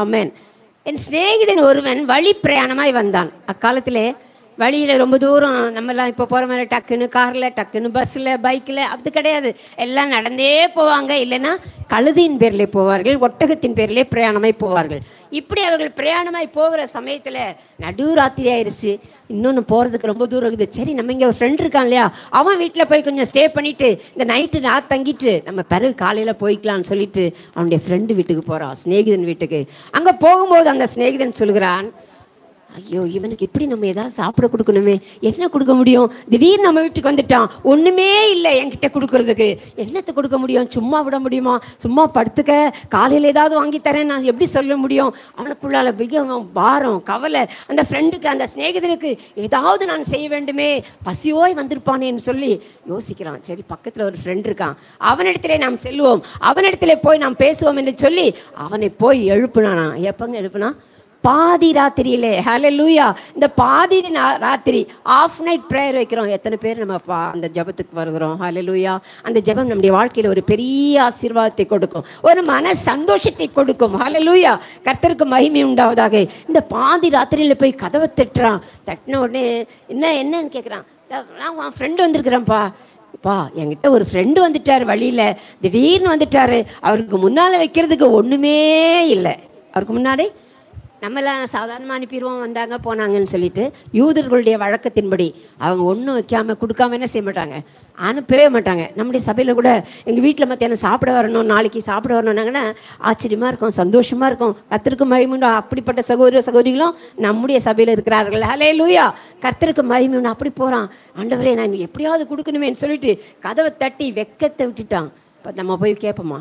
ஆமென். என் சிநேகிதன் ஒருவன் வழி பிரயாணமாய் வந்தான். அக்காலத்திலே வழியில் ரொம்ப தூரம் நம்மலாம் இப்போ போகிற மாதிரி டக்குன்னு காரில், டக்குன்னு பஸ்ஸில், பைக்கில் அப்படி கிடையாது. எல்லாம் நடந்தே போவாங்க, இல்லைன்னா கழுதியின் பேரிலே போவார்கள், ஒட்டகத்தின் பேரிலே பிரயாணமாய் போவார்கள். இப்படி அவர்கள் பிரயாணமாய் போகிற சமயத்தில் நடுராத்திரி ஆயிடுச்சு. இன்னொன்று போகிறதுக்கு ரொம்ப தூரம் இருக்குது. சரி, நம்ம இங்கே ஒரு ஃப்ரெண்ட் இருக்கான் இல்லையா, அவன் வீட்டில் போய் கொஞ்சம் ஸ்டே பண்ணிவிட்டு இந்த நைட்டு நான் தங்கிட்டு நம்ம பிறகு காலையில் போய்க்கலான்னு சொல்லிட்டு அவனுடைய ஃப்ரெண்டு வீட்டுக்கு போகிறான், சிநேகிதன் வீட்டுக்கு. அங்கே போகும்போது அந்த சிநேகிதன் சொல்கிறான், ஐயோ இவனுக்கு இப்படி நம்ம ஏதாவது சாப்பிட கொடுக்கணுமே, என்ன கொடுக்க முடியும்? திடீர்னு நம்ம வீட்டுக்கு வந்துட்டான், ஒன்றுமே இல்லை என்கிட்ட கொடுக்கறதுக்கு, என்னத்தை கொடுக்க முடியும்? சும்மா விட முடியுமா? சும்மா படுத்துக்க, காலையில் ஏதாவது வாங்கி தரேன் நான் எப்படி சொல்ல முடியும்? அவனுக்குள்ளால மிக பாரம், கவலை. அந்த ஃப்ரெண்டுக்கு, அந்த சிநேகிதனுக்கு ஏதாவது நான் செய்ய வேண்டுமே, பசியோய் வந்திருப்பானேன்னு சொல்லி யோசிக்கிறான். சரி, பக்கத்தில் ஒரு ஃப்ரெண்ட் இருக்கான், அவனிடத்திலே நாம் செல்வோம், அவனிடத்திலே போய் நாம் பேசுவோம் என்று சொல்லி அவனை போய் எழுப்புனானா. எப்பங்க எழுப்புனா? பாதி ராத்திரியிலே. ஹல்லேலூயா. இந்த பாதி ராத்திரி ஆஃப் நைட் ப்ரேயர் வைக்கிறோம். எத்தனை பேர் நம்ம அந்த ஜபத்துக்கு வருகிறோம்? ஹல்லேலூயா. அந்த ஜபம் நம்முடைய வாழ்க்கையில் ஒரு பெரிய ஆசீர்வாதத்தை கொடுக்கும், ஒரு மன சந்தோஷத்தை கொடுக்கும். ஹல்லேலூயா. கர்த்தருக்கு மகிமை உண்டாவதாக. இந்த பாதி ராத்திரியில் போய் கதவை தட்டுறான். தட்டின உடனே என்னன்னு கேட்குறான். நான் உன் ஃப்ரெண்டு வந்திருக்கிறேன்ப்பா. என்கிட்ட ஒரு ஃப்ரெண்டு வந்துட்டார், வழியில் திடீர்னு வந்துட்டார், அவருக்கு முன்னால் வைக்கிறதுக்கு ஒன்றுமே இல்லை. அவருக்கு முன்னாடி நம்மளாம் சாதாரணமாக அனுப்பிடுவோம், வந்தாங்க போனாங்கன்னு சொல்லிட்டு. யூதர்களுடைய வழக்கத்தின்படி அவங்க ஒன்றும் வைக்காமல் கொடுக்காம என்ன செய்ய மாட்டாங்க, அனுப்பவே மாட்டாங்க. நம்முடைய சபையில் கூட எங்கள் வீட்டில் மத்தியானம் சாப்பிட வரணும், நாளைக்கு சாப்பிட வரணும்னாங்கன்னா ஆச்சரியமாக இருக்கும், சந்தோஷமாக இருக்கும். கர்த்தருக்கு மகிமை. அப்படிப்பட்ட சகோதரிகளும் நம்முடைய சபையில் இருக்கிறார்கள். ஹல்லேலூயா. கர்த்தருக்கு மகிமை. அப்படி போகிறான், ஆண்டவரே நான் எப்படியாவது கொடுக்கணுமேன்னு சொல்லிட்டு கதவை தட்டி வெக்கத்தை விட்டுட்டான். இப்போ நம்ம போய் கேட்போமா?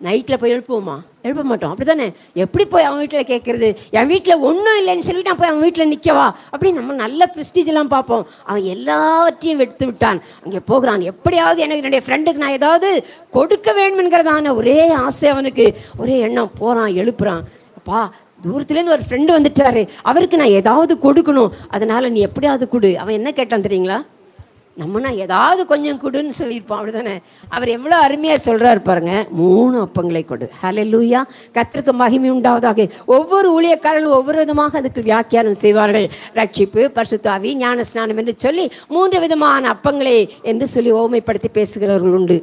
நைட்டில் போய் எழுப்புவோமா? எழுப்ப மாட்டோம், அப்படி தானே? எப்படி போய் அவன் வீட்டில் கேட்குறது? என் வீட்டில் ஒன்றும் இல்லைன்னு சொல்லிட்டு நான் போய் அவன் வீட்டில் நிற்கவா? அப்படி நம்ம நல்ல ப்ரெஸ்டீஜெல்லாம் பார்ப்போம். அவன் எல்லாவற்றையும் எடுத்து விட்டான், அங்கே போகிறான். எப்படியாவது எனக்கு என்னுடைய ஃப்ரெண்டுக்கு நான் ஏதாவது கொடுக்க வேணும்ங்கிறதான ஒரே ஆசை அவனுக்கு, ஒரே எண்ணம். போகிறான், எழுப்புறான். அப்பா தூரத்துலேருந்து ஒரு ஃப்ரெண்டு வந்துட்டாரு, அவருக்கு நான் ஏதாவது கொடுக்கணும், அதனால் நீ எப்படியாவது கொடு. அவன் என்ன கேட்டான் தெரியுங்களா? நம்மனா ஏதாவது கொஞ்சம் கொடுன்னு சொல்லியிருப்போம், அப்படிதானே? அவர் எவ்வளோ அருமையாக சொல்கிறாரு பாருங்க. 3 அப்பங்களை கொடு. ஹல்லேலூயா. கர்த்தருக்கு மகிமை உண்டாவதாக. ஒவ்வொரு ஊழியக்காரர்களும் ஒவ்வொரு விதமாக அதுக்கு வியாக்கியானம் செய்வார்கள். ரட்சிப்பு, பரிசுத்த ஆவி, ஞான ஸ்நானம் என்று சொல்லி 3 விதமான அப்பங்களே என்று சொல்லி ஓமைப்படுத்தி பேசுகிறவர்கள் உண்டு.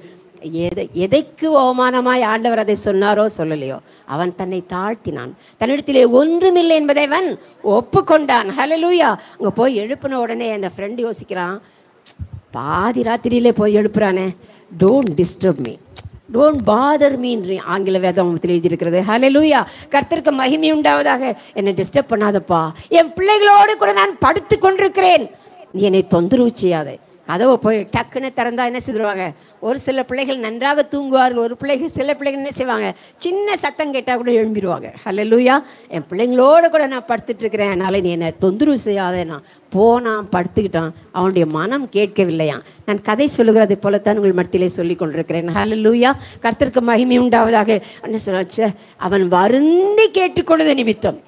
எதைக்கு அவமானமாய் ஆண்டவர் அதை சொன்னாரோ சொல்லலையோ, அவன் தன்னை தாழ்த்தினான், தன்னிடத்திலே ஒன்றுமில்லை என்பதை அவன் ஒப்புக்கொண்டான். ஹல்லேலூயா. அங்கே போய் எழுப்பின உடனே அந்த ஃப்ரெண்டு யோசிக்கிறான், பாதி ராத்திரியிலே போய் எழுப்புறானே, don't disturb me, don't bother மீன்னு ஆங்கில வேதத்தில் எழுதியிருக்கிறது. ஹல்லேலூயா. கர்த்தருக்கு மகிமை உண்டாவதாக. என்னை டிஸ்டர்ப் பண்ணாதப்பா, என் பிள்ளைகளோடு கூட நான் படுத்து கொண்டிருக்கிறேன், நீ என்னை தொந்தரவு செய்யாதே. கதவை போய் டக்குன்னு திறந்தா என்ன செய்வாங்க? ஒரு சில பிள்ளைகள் நன்றாக தூங்குவார்கள், சில பிள்ளைகள் என்ன செய்வாங்க, சின்ன சத்தம் கேட்டால் கூட எழும்பிடுவாங்க. ஹல்லேலூயா. என் பிள்ளைங்களோடு கூட நான் படுத்துட்டு இருக்கிறேன், அதனால் நீ என்னை தொந்தரவு செய்யாதே. நான் போனான், படுத்துக்கிட்டான், அவனுடைய மனம் கேட்கவில்லையாம். நான் கதை சொல்லுகிறது போலத்தான் உங்கள் மத்தியிலே சொல்லி கொண்டிருக்கிறேன். ஹல்லேலூயா. கர்த்தருக்கு மகிமை உண்டாவதாக. என்ன சொல்ல, அவன் வருந்தி கேட்டுக்கொண்டது நிமித்தம்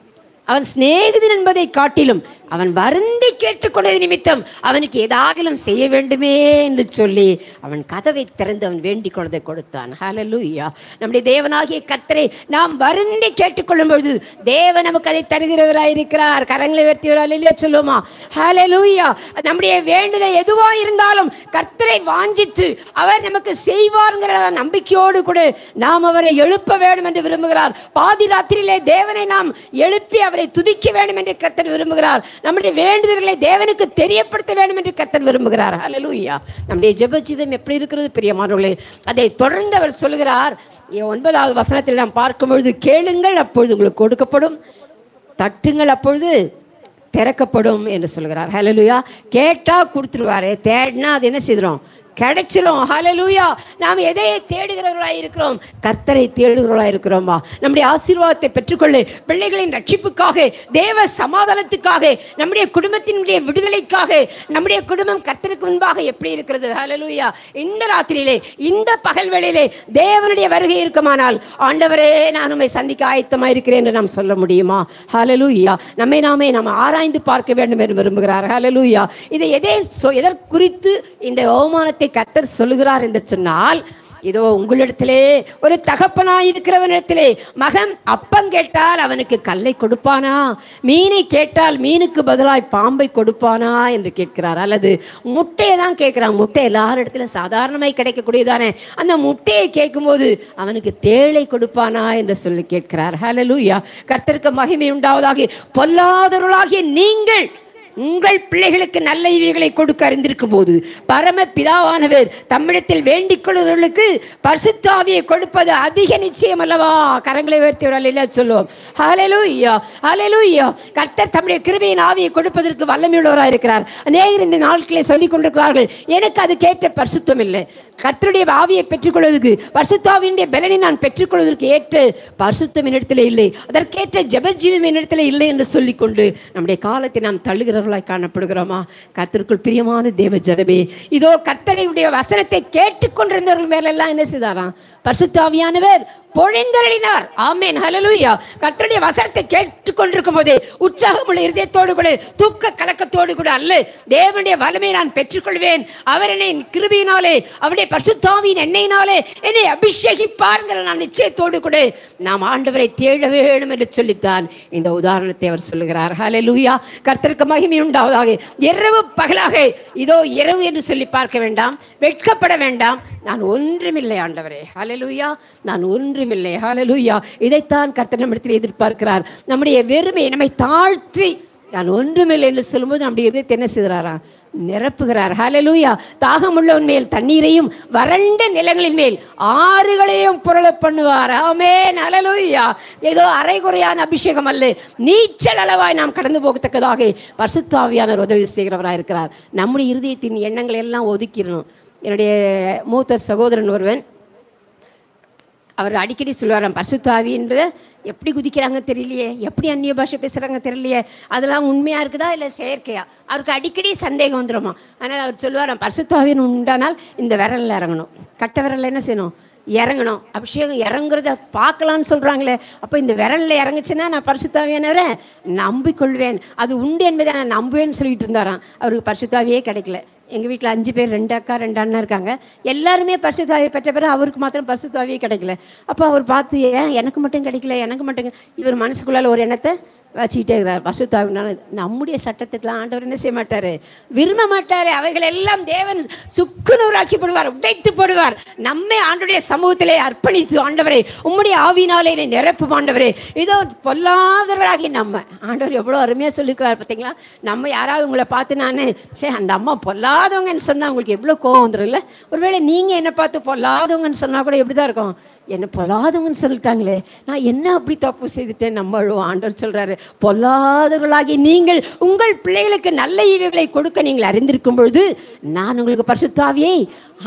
அவன் சிநேகிதன் என்பதை காட்டிலும் அவன் வருந்தி கேட்டுக்கொண்டது நிமித்தம் அவனுக்கு ஏதாகலும் செய்ய வேண்டுமே என்று சொல்லி அவன் கதவை திறந்து அவன் வேண்டிக் கொண்டதை கொடுத்தான். ஹல்லேலூயா. நம்முடைய தேவனாகிய கர்த்தரை நாம் வருந்தி கேட்டுக்கொள்ளும் பொழுது தேவன் நமக்கு அதை தருகிறவராயிருக்கிறார். கரங்களை உயர்த்தியவரால் இல்லையா சொல்லுமா? ஹல்லேலூயா. நம்முடைய வேண்டுதல் எதுவா இருந்தாலும் கர்த்தரை வாஞ்சித்து அவர் நமக்கு செய்வார்ங்கிற நம்பிக்கையோடு கூட நாம் அவரை எழுப்ப வேண்டும் என்று விரும்புகிறார். பாதி ராத்திரியிலே தேவனை நாம் எழுப்பி அவரை துதிக்க வேண்டும் என்று கர்த்தர் விரும்புகிறார். நம்முடைய வேண்டுதல்களை தேவனுக்கு தெரியப்படுத்த வேண்டும் என்று கர்த்தர் விரும்புகிறார். ஹல்லேலூயா. நம்முடைய ஜெப ஜீவியம் எப்படி இருக்கிறது பிரியமானவர்களே? அதை தொடர்ந்து அவர் சொல்கிறார். 9வது வசனத்தில் நாம் பார்க்கும் பொழுது, கேளுங்கள் அப்பொழுது உங்களுக்கு கொடுக்கப்படும், தட்டுங்கள் அப்பொழுது திறக்கப்படும் என்று சொல்கிறார். ஹல்லேலூயா. கேட்டா கொடுத்துருவாரு, தேடினா அது என்ன செய்கிறோம்? கிடைச்சிரும். ஹல்லேலூயா. நாம் எதை தேடுகிறவர்களாக இருக்கிறோம்? கர்த்தரை தேடுகிறவர்களாக இருக்கிறோமா? நம்முடைய ஆசீர்வாதத்தை பெற்றுக்கொள்ள, பிள்ளைகளின் ரட்சிப்புக்காக, தேவ சமாதானத்துக்காக, நம்முடைய குடும்பத்தினுடைய விடுதலைக்காக, நம்முடைய குடும்பம் கர்த்தருக்கு முன்பாக எப்படி இருக்கிறது? ஹல்லேலூயா. இந்த ராத்திரியிலே, இந்த பகல் வேளையிலே தேவனுடைய வருகை இருக்குமானால், ஆண்டவரே நான் உம்மை சந்திக்க ஆயத்தமாக இருக்கிறேன் என்று நாம் சொல்ல முடியுமா? ஹல்லேலூயா. நம்மை நாம் ஆராய்ந்து பார்க்க வேண்டும் என்று விரும்புகிறார். ஹல்லேலூயா. இதை எதற்குறித்து இந்த அவமானத்தை கர்த்தர் சொல்லுகிறார் என்று சொன்னால், இதோ உங்களிடத்திலே ஒரு தகப்பனாய் இருக்கிறவனிடத்திலே மகன் அப்பம் கேட்டால் அவனுக்கு கல்லை கொடுப்பானா? மீனை கேட்டால் மீனுக்கு பதிலாய் பாம்பை கொடுப்பானா என்று கேட்கிறார். அல்லது முட்டையை தான் கேட்கிறான். முட்டை எல்லார் இடத்துல சாதாரணமாய் கிடைக்கக்கூடியதானே. அந்த முட்டையை கேட்கும்போது அவனுக்கு தேளை கொடுப்பானா என்று சொல்லி கேட்கிறார். ஹல்லேலூயா. கர்த்தருக்கு மகிமை உண்டாவதாக. பொல்லாதவர்களாகிய நீங்கள் உங்கள் பிள்ளைகளுக்கு நல்ல ஈவுகளை கொடுக்க அறிந்திருக்கும் போது பரம பிதாவானவர் தம்மிடத்தில் வேண்டிக் கொள்ளுவர்களுக்கு பரிசுத்த ஆவியை கொடுப்பது அதிக நிச்சயம் அல்லவா? கரங்களை உயர்த்தியவரால் இல்லை சொல்லுவோம். ஹல்லேலூயா. ஹல்லேலூயா. கர்த்தர் தம்முடைய கிருபையின் ஆவியை கொடுப்பதற்கு வல்லமையுள்ளவராக இருக்கிறார். அநேகர் இந்த நாட்களை சொல்லிக் கொண்டிருக்கிறார்கள், எனக்கு அது கேட்ட பரிசுத்தம் இல்லை. கர்த்தருடைய ஆவியை பெற்றுக்கொள்வதற்கு, பரிசுத்த ஆவியினுடைய பலனை நான் பெற்றுக்கொள்வதற்கு ஏற்ற பரிசுத்தம் என்னிடத்தில் இல்லை, அதற்கேற்ற ஜெப ஜீவம் என்னிடத்தில் இல்லை என்று சொல்லிக்கொண்டு நம்முடைய காலத்தை நாம் தள்ளுகிறவர்களாய் காணப்படுகிறோமா? கர்த்தருக்குள் பிரியமான தேவ ஜனமே, இதோ கர்த்தருடைய வசனத்தை கேட்டுக்கொண்டிருந்தவர்கள் மேலெல்லாம் என்ன செய்தாராம்? பரிசுத்த ஆவியானவர் பொழிந்தருளினார். ஆமென். ஹல்லேலூயா. கர்த்தருடைய வசனத்தை கேட்டுக்கொண்டிருக்கும் போதே உற்சாகமுள்ள இருதயத்தோடு கூட, தூக்க கலக்கத்தோடு கூட அல்ல, தேவனுடைய வல்லமையை நான் பெற்றுக்கொள்வேன், அவர் என்னை கிருபையினாலே, அவருடைய பரிசுத்த ஆவியின் எண்ணெயினாலே என்னை அபிஷேகிப்பார்ங்கிற நான் நிச்சயத்தோடு கூட நாம் ஆண்டவரை தேட வேண்டும் என்று சொல்லித்தான் இந்த உதாரணத்தை அவர் சொல்லுகிறார். ஹல்லேலூயா. கர்த்தருக்கு மகிமை உண்டாவதாக. இரவு பகலாக, இதோ இரவு என்று சொல்லி பார்க்க வேண்டாம், வெட்கப்பட வேண்டாம். நான் ஒன்றுமில்லை ஆண்டவரே. ஹல்லேலூயா. நான் ஒன்றுமில்லை. ஹல்லேலூயா. இதைத்தான் கர்த்தர் நம்மிடத்தில் எதிர்பார்க்கிறார். நம்முடைய வெறுமை நம்மை தாழ்த்தி நான் ஒன்றுமில்லை என்று சொல்லும்போது நம்முடைய இதயத்தை என்ன செய்கிறாரா? நிரப்புகிறார். ஹல்லேலூயா. தாகமுள்ளவன் மேல் தண்ணீரையும் வறண்ட நிலங்களின் மேல் ஆறுகளையும் புரள பண்ணுவார். ஆமென். ஹல்லேலூயா. ஏதோ அரைகுறையான அபிஷேகம் அல்ல, நீச்சல் அளவாய் நாம் கடந்து போகத்தக்கதாக பரிசுத்த ஆவியானவர் உதவி செய்கிறவராக இருக்கிறார். நம்முடைய இருதயத்தின் எண்ணங்களை எல்லாம் ஒதுக்கிடணும். என்னுடைய மூத்த சகோதரன் ஒருவன், அவர் அடிக்கடி சொல்லுவாராம், பரிசுத்த ஆவின்றதை எப்படி குதிக்கிறாங்க தெரியலையே, எப்படி அந்நிய பாஷை பேசுகிறாங்க தெரியலையே, அதெல்லாம் உண்மையாக இருக்குதா இல்லை செயற்கையா? அவருக்கு அடிக்கடி சந்தேகம் வந்துடுமா. ஆனால் அவர் சொல்லுவாராம், பரிசுத்த ஆவின்னு உண்டானால் இந்த விரலில் இறங்கணும், கட்டை விரலில் என்ன செய்யணும்? இறங்கணும். அபிஷேகம் இறங்குறத பார்க்கலான்னு சொல்கிறாங்களே, அப்போ இந்த விரலில் இறங்குச்சுன்னா நான் பரிசுத்த ஆவியானவரை நம்பிக்கொள்வேன், அது உண்டு என்பதை நான் நம்புவேன்னு சொல்லிட்டு இருந்தாராம். அவருக்கு பரிசுத்த ஆவியே கிடைக்கல. எங்கள் வீட்டில் 5 பேர், 2 அக்கா 2 அண்ணன் இருக்காங்க. எல்லாருமே பரிசுத்த ஆவியை பெற்ற பிறகு அவருக்கு மாத்திரம் பரிசுத்த ஆவியே கிடைக்கல. அப்போ அவர் பார்த்து, ஏன் எனக்கு மட்டும் கிடைக்கல, எனக்கு மட்டும், இவர் மனசுக்குள்ளால் ஒரு எண்ணத்தை வச்சுக்கிட்டே இருக்கிறார். பரிசுத்த ஆவினால நம்முடைய சட்டத்திட்டலாம் ஆண்டவர் என்ன செய்ய மாட்டார்? விரும்ப மாட்டார். அவைகள் எல்லாம் தேவன் சுக்குநூறாக்கி போடுவார், உடைத்து போடுவார். நம்மை ஆண்டவருடைய சமூகத்திலே அர்ப்பணித்து, ஆண்டவரே உம்முடைய ஆவினாலே என்னை நிரப்பும் ஆண்டவரே, இதோ பொல்லாதவர்களாகி நம்ம ஆண்டவர் எவ்வளோ அருமையாக சொல்லியிருக்கிறார் பார்த்தீங்களா? நம்ம யாராவது உங்களை பார்த்து நான் அந்த அம்மா பொல்லாதவங்கன்னு சொன்னால் உங்களுக்கு எவ்வளோ கோவம் வந்துடும் இல்லை? ஒருவேளை நீங்கள் என்னை பார்த்து பொல்லாதவங்கன்னு சொன்னால் கூட எப்படி தான் இருக்கும்? என்ன பொல்லாதவங்கன்னு சொல்லிட்டாங்களே, நான் என்ன அப்படி தப்பு செய்துட்டேன்? நம்ம ஆண்டவர் சொல்கிறாரு, பொல்லாதவர்களாகி நீங்கள் உங்கள் பிள்ளைகளுக்கு நல்ல ஈவுகளை கொடுக்க நீங்கள் அறிந்திருக்கும் பொழுது நான் உங்களுக்கு பரிசுத்த ஆவியை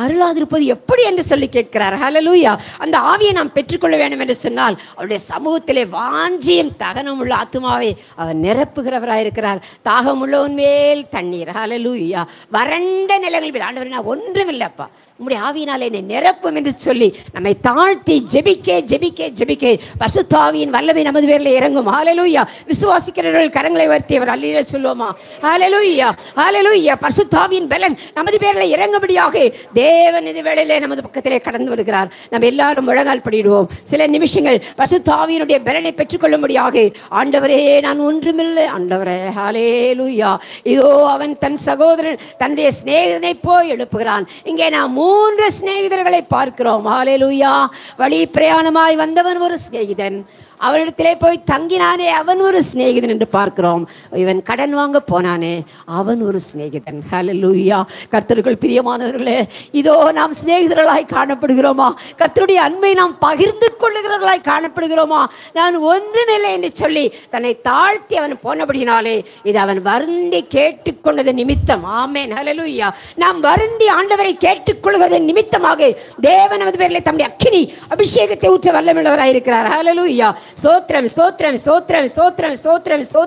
அருளாதிருப்பது எப்படி என்று சொல்லி கேட்கிறார். ஹல்லேலூயா. அந்த ஆவியை நாம் பெற்றுக்கொள்ள வேண்டும் என்று சொன்னால் அவருடைய சமூகத்திலே வாஞ்சியும் தகனம் உள்ள ஆத்துமாவை அவர் நிரப்புகிறவராக இருக்கிறார். தாகம் உள்ளவன் மேல் தண்ணீர். ஹல்லேலூயா. வறண்ட நிலங்கள் மேல் ஆண்டவரே நான் ஒன்றும் இல்லைப்பா, உம்முடைய ஆவியினால் என்னை நிரப்பும் என்று சொல்லி நம்மை தாழ்த்தி ஜெபிக்க ஜெபிக்க ஜெபிக்க பரிசுத்த ஆவியின் வல்லமை நமது பேரில் இறங்கும். ஹல்லேலூயா. விசுவாசிக்கிறவர்கள் கரங்களை உயர்த்தியவர் அல்லேலூயா சொல்லுவோமா? ஹல்லேலூயா ஹல்லேலூயா. பரிசுத்தாவியின் பலன் நமது பேரில் இறங்கும்படியாக தேவன் இந்த வேளையிலே நமது பக்கத்திலே கடந்து வருகிறார். நம்ம எல்லாரும் முழங்கால் படிடுவோம். சில நிமிஷங்கள் பரிசுத்தாவியினுடைய பலனை பெற்றுக்கொள்ளும்படியாக. ஆண்டவரே, நான் ஒன்றுமில்லை ஆண்டவரே. ஹல்லேலூயா. இதோ அவன் தன் சகோதரன் தன்னுடைய சிநேகிதனை போய் எழுப்புகிறான். இங்கே நாம் 3 சிநேகிதர்களை பார்க்கிறோம். ஹல்லேலூயா. வழி பிரயாணமாய் வந்தவன் ஒரு சிநேகிதன், அவனிடத்திலே போய் தங்கினானே அவன் ஒரு சிநேகிதன் என்று பார்க்கிறோம். இவன் கடன் வாங்க போனானே அவன் ஒரு சிநேகிதன். ஹல்லேலூயா. கர்த்தருக்குள் பிரியமானவர்களே, இதோ நாம் சிநேகிதர்களாய் காணப்படுகிறோமா? கர்த்தருடைய அன்பை நாம் பகிர்ந்து கொள்ளுகிறவர்களாய் காணப்படுகிறோமா? நான் ஒன்றுமில்லை என்று சொல்லி தன்னை தாழ்த்தி அவன் போனபடினாலே இது அவன் வருந்தி கேட்டுக்கொண்டது நிமித்தம். ஆமென். ஹல்லேலூயா. நாம் வருந்தி ஆண்டவரை கேட்டுக்கொள்கிறது நிமித்தமாக தேவன் நமது பேரிலே தம்முடைய அக்கினி அபிஷேகத்தை ஊற்ற வல்லமையுள்ளவராய் இருக்கிறார். ஹல்லேலூயா. ஸ்தோத்திரம் ஸ்தோத்திரம் ஸ்தோத்திரம் ஸ்தோத்திரம் ஸ்தோத்திரம் ஸ்தோத்திரம்.